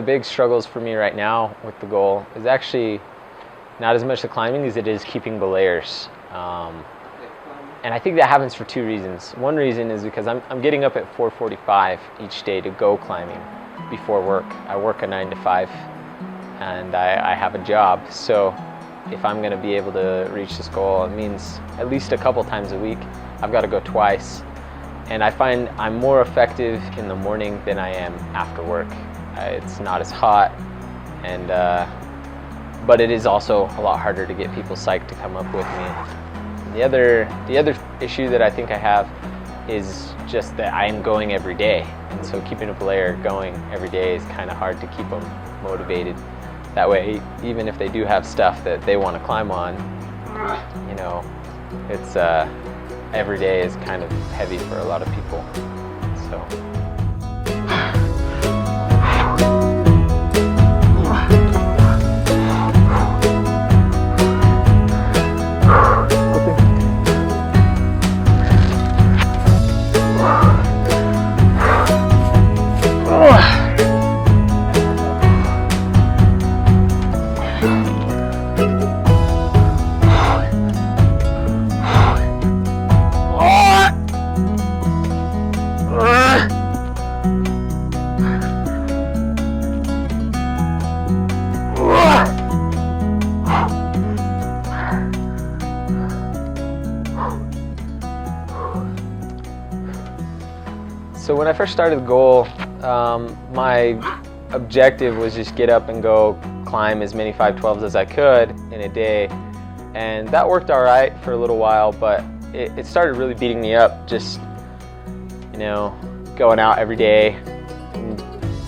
the big struggles for me right now with the goal is actually not as much the climbing as it is keeping belayers. And I think that happens for two reasons. One reason is because I'm getting up at 4:45 each day to go climbing before work. I work a 9 to 5 and I have a job. So if I'm gonna be able to reach this goal, it means at least a couple times a week. I've got to go twice. And I find I'm more effective in the morning than I am after work. It's not as hot, and but it is also a lot harder to get people psyched to come up with me. The other issue that I think I have is just that I am going every day, and so keeping a belayer going every day is kind of hard to keep them motivated. That way, even if they do have stuff that they want to climb on, you know, it's every day is kind of heavy for a lot of people. So. So when I first started the goal, my objective was just get up and go climb as many 512s as I could in a day, and that worked all right for a little while, but it started really beating me up, just, you know, going out every day and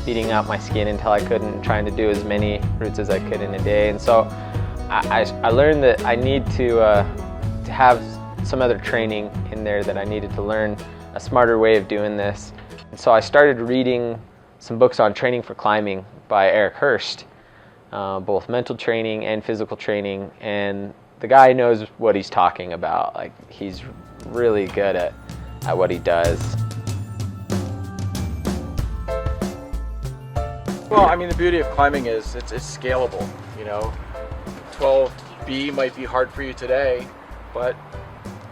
beating out my skin until I couldn't, trying to do as many routes as I could in a day. And so I learned that I need to have some other training in there, that I needed to learn a smarter way of doing this. And so I started reading some books on training for climbing by Eric Hörst, both mental training and physical training, and the guy knows what he's talking about. Like, he's really good at what he does. Well, I mean, the beauty of climbing is it's scalable, you know. 12B might be hard for you today, but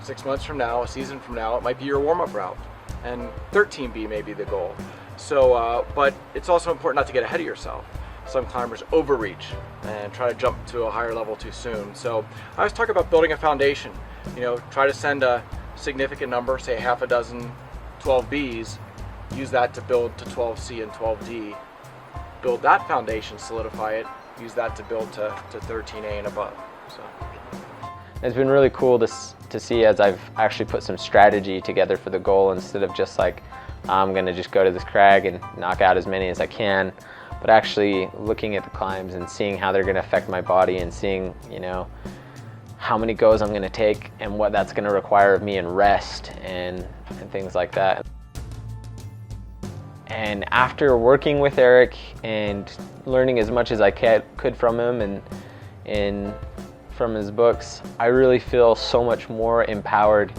6 months from now, a season from now, it might be your warm-up route, and 13B may be the goal. So, but it's also important not to get ahead of yourself. Some climbers overreach and try to jump to a higher level too soon. So I was talking about building a foundation. You know, try to send a significant number, say half a dozen 12Bs, use that to build to 12C and 12D. Build that foundation, solidify it, use that to build to 13A and above. So. It's been really cool to see as I've actually put some strategy together for the goal, instead of just like, I'm gonna just go to this crag and knock out as many as I can, but actually looking at the climbs and seeing how they're gonna affect my body, and seeing, you know, how many goes I'm gonna take and what that's gonna require of me in rest and things like that. And after working with Eric and learning as much as I could from him and from his books, I really feel so much more empowered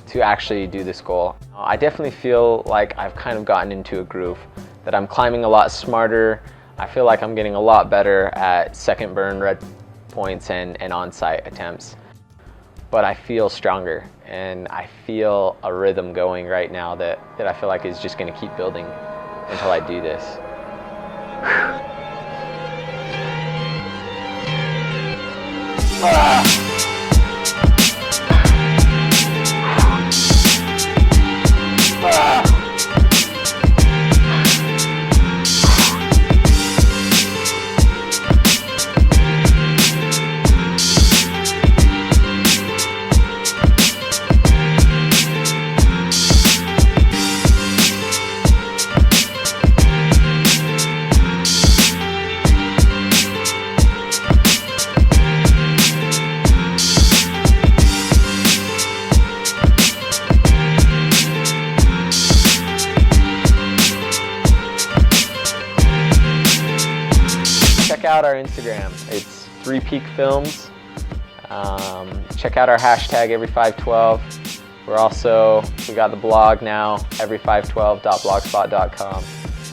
to actually do this goal. I definitely feel like I've kind of gotten into a groove, that I'm climbing a lot smarter. I feel like I'm getting a lot better at second burn red points and on-site attempts. But I feel stronger, and I feel a rhythm going right now that I feel like is just going to keep building until I do this. Check out our Instagram. It's 3 Peak Films. Check out our hashtag every512. We got the blog now, every512.blogspot.com.